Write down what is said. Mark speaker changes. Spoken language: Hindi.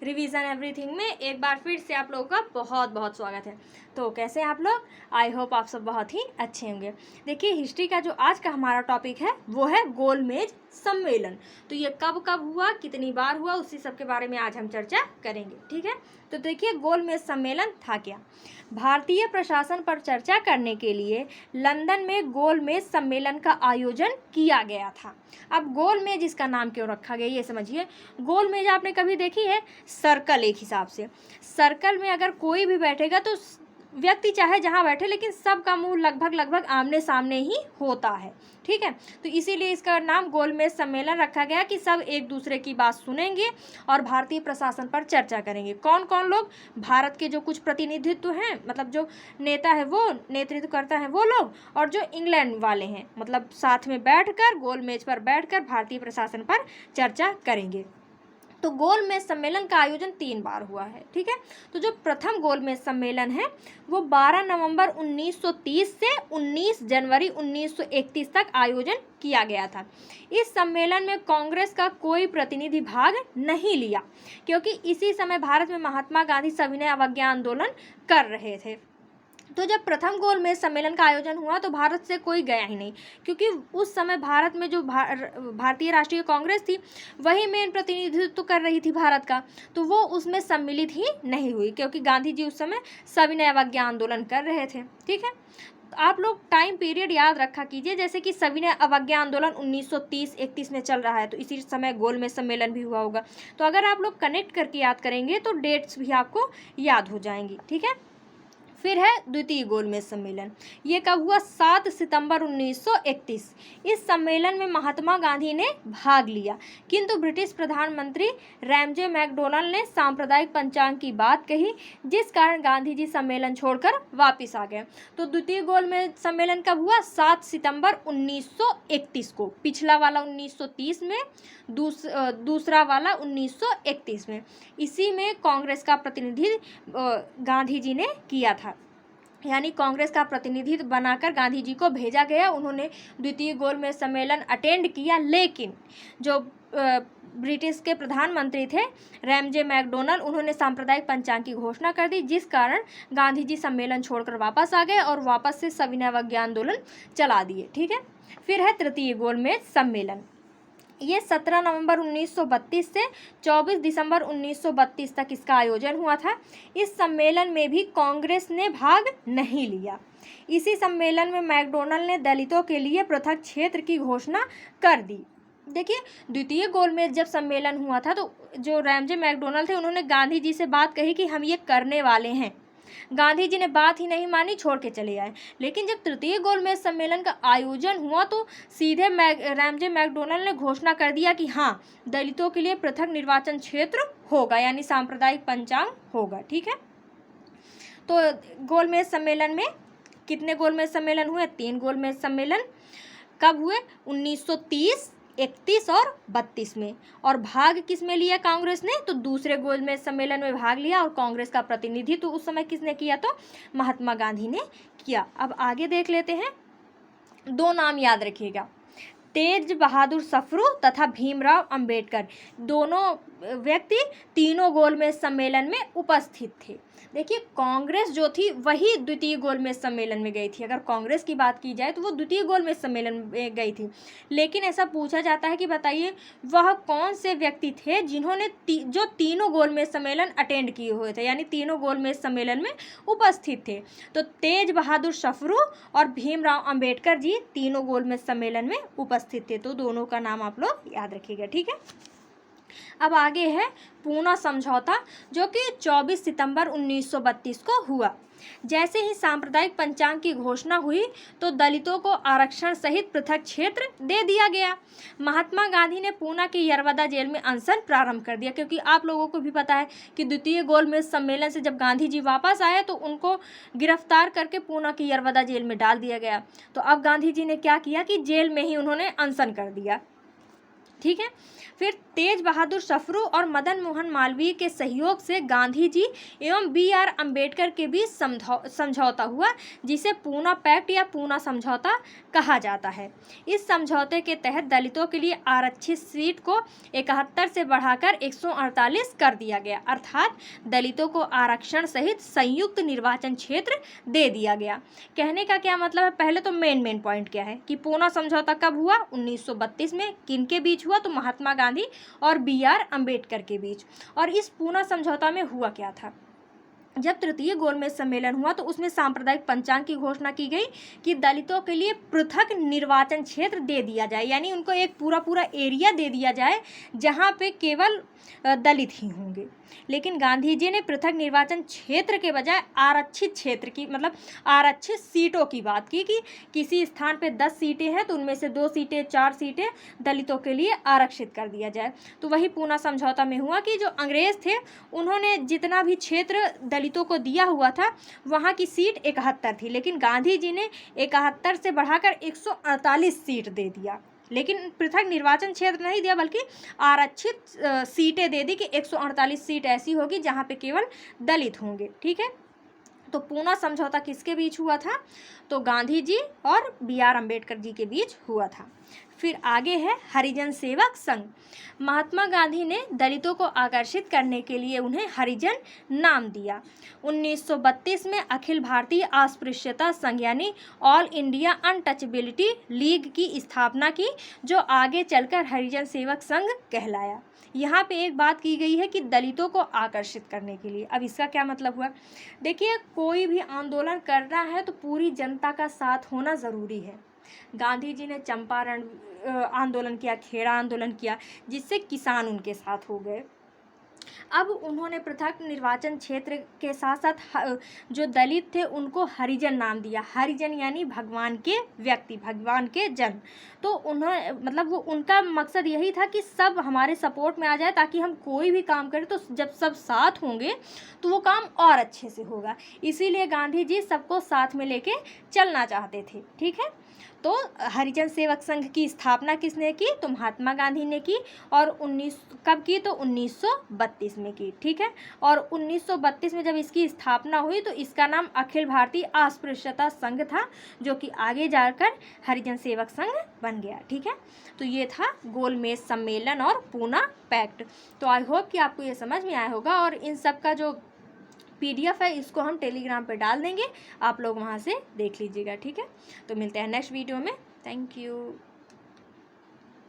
Speaker 1: रिवीजन एवरीथिंग में एक बार फिर से आप लोगों का बहुत बहुत स्वागत है। तो कैसे हैं आप लोग? आई होप आप सब बहुत ही अच्छे होंगे। देखिए, हिस्ट्री का जो आज का हमारा टॉपिक है वो है गोलमेज सम्मेलन। तो ये कब कब हुआ, कितनी बार हुआ, उसी सब के बारे में आज हम चर्चा करेंगे। ठीक है, तो देखिए गोलमेज सम्मेलन था क्या। भारतीय प्रशासन पर चर्चा करने के लिए लंदन में गोलमेज सम्मेलन का आयोजन किया गया था। अब गोलमेज इसका नाम क्यों रखा गया ये समझिए। गोलमेज आपने कभी देखी है? सर्कल, एक हिसाब से सर्कल में अगर कोई भी बैठेगा तो व्यक्ति चाहे जहाँ बैठे, लेकिन सबका मुंह लगभग आमने सामने ही होता है। ठीक है, तो इसीलिए इसका नाम गोलमेज सम्मेलन रखा गया कि सब एक दूसरे की बात सुनेंगे और भारतीय प्रशासन पर चर्चा करेंगे। कौन कौन लोग? भारत के जो कुछ प्रतिनिधित्व हैं, मतलब जो नेता है वो नेतृत्व करता है वो लोग, और जो इंग्लैंड वाले हैं, मतलब साथ में बैठकर गोलमेज पर बैठकर भारतीय प्रशासन पर चर्चा करेंगे। तो गोलमेज सम्मेलन का आयोजन 3 बार हुआ है। ठीक है, तो जो प्रथम गोलमेज सम्मेलन है वो 12 नवंबर 1930 से 19 जनवरी 1931 तक आयोजन किया गया था। इस सम्मेलन में कांग्रेस का कोई प्रतिनिधि भाग नहीं लिया, क्योंकि इसी समय भारत में महात्मा गांधी सविनय अवज्ञा आंदोलन कर रहे थे। तो जब प्रथम गोलमेज सम्मेलन का आयोजन हुआ तो भारत से कोई गया ही नहीं, क्योंकि उस समय भारत में जो भारतीय राष्ट्रीय कांग्रेस थी वही मेन प्रतिनिधित्व कर रही थी भारत का, तो वो उसमें सम्मिलित ही नहीं हुई, क्योंकि गांधी जी उस समय सविनय अवज्ञा आंदोलन कर रहे थे। ठीक है, तो आप लोग टाइम पीरियड याद रखा कीजिए, जैसे कि सविनय अवज्ञा आंदोलन 1930-31 में चल रहा है, तो इसी समय गोलमेज सम्मेलन भी हुआ होगा। तो अगर आप लोग कनेक्ट करके याद करेंगे तो डेट्स भी आपको याद हो जाएंगी। ठीक है, फिर है द्वितीय गोलमेज सम्मेलन। ये कब हुआ? 7 सितंबर 1931। इस सम्मेलन में महात्मा गांधी ने भाग लिया, किंतु ब्रिटिश प्रधानमंत्री रैमजे मैकडोनल्ड ने सांप्रदायिक पंचांग की बात कही, जिस कारण गांधी जी सम्मेलन छोड़कर वापस आ गए। तो द्वितीय गोलमेज सम्मेलन कब हुआ? 7 सितंबर 1931 को। पिछला वाला 1930 में, दूसरा वाला 1931 में। इसी में कांग्रेस का प्रतिनिधित्व गांधी जी ने किया था, यानी कांग्रेस का प्रतिनिधित्व बनाकर गांधी जी को भेजा गया। उन्होंने द्वितीय गोलमेज सम्मेलन अटेंड किया, लेकिन जो ब्रिटिश के प्रधानमंत्री थे रैमजे मैकडोनल्ड, उन्होंने सांप्रदायिक पंचांग की घोषणा कर दी, जिस कारण गांधी जी सम्मेलन छोड़कर वापस आ गए और वापस से सविनय अवज्ञा आंदोलन चला दिए। ठीक है, फिर है तृतीय गोलमेज सम्मेलन। ये 17 नवंबर 1932 से 24 दिसंबर 1932 तक इसका आयोजन हुआ था। इस सम्मेलन में भी कांग्रेस ने भाग नहीं लिया। इसी सम्मेलन में मैकडोनल्ड ने दलितों के लिए पृथक क्षेत्र की घोषणा कर दी। देखिए, द्वितीय गोलमेज जब सम्मेलन हुआ था तो जो रैमजे मैकडोनल्ड थे उन्होंने गांधी जी से बात कही कि हम ये करने वाले हैं। गांधी जी ने बात ही नहीं मानी, छोड़ के चले आए। लेकिन जब तृतीय गोलमेज सम्मेलन का आयोजन हुआ तो सीधे रैमजे मैकडोनल्ड ने घोषणा कर दिया कि हाँ, दलितों के लिए पृथक निर्वाचन क्षेत्र होगा, यानी सांप्रदायिक पंचांग होगा। ठीक है, तो गोलमेज सम्मेलन में कितने गोलमेज सम्मेलन हुए? 3 गोलमेज सम्मेलन। कब हुए? 1930, 31 और 32 में। और भाग किस में लिया कांग्रेस ने? तो दूसरे गोलमेज सम्मेलन में भाग लिया, और कांग्रेस का प्रतिनिधित्व तो उस समय किसने किया? तो महात्मा गांधी ने किया। अब आगे देख लेते हैं, 2 नाम याद रखिएगा, तेज बहादुर सप्रू तथा भीमराव अंबेडकर। दोनों व्यक्ति तीनों गोलमेज सम्मेलन में उपस्थित थे। देखिए, कांग्रेस जो थी वही द्वितीय गोलमेज सम्मेलन में गई थी। अगर कांग्रेस की बात की जाए तो वो द्वितीय गोलमेज सम्मेलन में गई थी, लेकिन ऐसा पूछा जाता है कि बताइए वह कौन से व्यक्ति थे जिन्होंने जो तीनों गोलमेज सम्मेलन अटेंड किए हुए थे, यानी तीनों गोलमेज सम्मेलन में उपस्थित थे। तो तेज बहादुर सप्रू और भीमराव अंबेडकर जी तीनों गोलमेज सम्मेलन में उपस्थित थे। तो दोनों का नाम आप लोग याद रखिएगा। ठीक है, अब आगे है पूना समझौता, जो कि 24 सितंबर 1932 को हुआ। जैसे ही सांप्रदायिक पंचांग की घोषणा हुई तो दलितों को आरक्षण सहित पृथक क्षेत्र दे दिया गया। महात्मा गांधी ने पूना की यरवदा जेल में अनशन प्रारंभ कर दिया, क्योंकि आप लोगों को भी पता है कि द्वितीय गोलमेज सम्मेलन से जब गांधी जी वापस आए तो उनको गिरफ्तार करके पूना की यरवदा जेल में डाल दिया गया। तो अब गांधी जी ने क्या किया कि जेल में ही उन्होंने अनशन कर दिया। ठीक है। फिर तेज बहादुर सफरू और मदन मोहन मालवीय के सहयोग से गांधी जी एवं BR अम्बेडकर के बीच समझौता हुआ, जिसे पूना पैक्ट या पूना समझौता कहा जाता है। इस समझौते के तहत दलितों के लिए आरक्षित सीट को 71 से बढ़ाकर 148 कर दिया गया, अर्थात दलितों को आरक्षण सहित संयुक्त निर्वाचन क्षेत्र दे दिया गया। कहने का क्या मतलब है, पहले तो मेन पॉइंट क्या है कि पूना समझौता कब हुआ, 1932 में। किन के बीच हुआ, तो महात्मा गांधी और BR अम्बेडकर के बीच। और इस पूना समझौता में हुआ क्या था, जब तृतीय गोलमेज सम्मेलन हुआ तो उसमें सांप्रदायिक पंचांग की घोषणा की गई कि दलितों के लिए पृथक निर्वाचन क्षेत्र दे दिया जाए, यानी उनको एक पूरा एरिया दे दिया जाए जहां पे केवल दलित ही होंगे। लेकिन गांधी जी ने पृथक निर्वाचन क्षेत्र के बजाय आरक्षित क्षेत्र की, मतलब आरक्षित सीटों की बात की कि किसी स्थान पे 10 सीटें हैं तो उनमें से 2 सीटें 4 सीटें दलितों के लिए आरक्षित कर दिया जाए। तो वही पूना समझौता में हुआ कि जो अंग्रेज थे उन्होंने जितना भी क्षेत्र दलितों को दिया हुआ था वहाँ की सीट 71 थी, लेकिन गांधी जी ने 71 से बढ़ाकर 148 सीट दे दिया। लेकिन पृथक निर्वाचन क्षेत्र नहीं दिया बल्कि आरक्षित सीटें दे दी कि 148 सीट ऐसी होगी जहाँ पे केवल दलित होंगे। ठीक है, तो पूना समझौता किसके बीच हुआ था, तो गांधी जी और BR अम्बेडकर जी के बीच हुआ था। फिर आगे है हरिजन सेवक संघ। महात्मा गांधी ने दलितों को आकर्षित करने के लिए उन्हें हरिजन नाम दिया। 1932 में अखिल भारतीय अस्पृश्यता संघ यानी ऑल इंडिया अनटचेबिलिटी लीग की स्थापना की, जो आगे चलकर हरिजन सेवक संघ कहलाया। यहाँ पे एक बात की गई है कि दलितों को आकर्षित करने के लिए। अब इसका क्या मतलब हुआ, देखिए कोई भी आंदोलन करना है तो पूरी जनता का साथ होना ज़रूरी है। गांधी जी ने चंपारण आंदोलन किया, खेड़ा आंदोलन किया, जिससे किसान उनके साथ हो गए। अब उन्होंने पृथक निर्वाचन क्षेत्र के साथ साथ जो दलित थे उनको हरिजन नाम दिया। हरिजन यानी भगवान के व्यक्ति, भगवान के जन। तो उन्होंने मतलब वो उनका मकसद यही था कि सब हमारे सपोर्ट में आ जाए ताकि हम कोई भी काम करें तो जब सब साथ होंगे तो वो काम और अच्छे से होगा। इसीलिए गांधी जी सबको साथ में लेके चलना चाहते थे। ठीक है, तो हरिजन सेवक संघ की स्थापना किसने की, तो महात्मा गांधी ने की। और कब की, तो 1932 में की। ठीक है, और 1932 में जब इसकी स्थापना हुई तो इसका नाम अखिल भारतीय अस्पृश्यता संघ था, जो कि आगे जाकर हरिजन सेवक संघ बन गया। ठीक है, तो ये था गोलमेज सम्मेलन और पूना पैक्ट। तो आई होप कि आपको ये समझ में आया होगा, और इन सब का जो PDF है इसको हम टेलीग्राम पे डाल देंगे, आप लोग वहाँ से देख लीजिएगा। ठीक है, तो मिलते हैं नेक्स्ट वीडियो में। Thank you.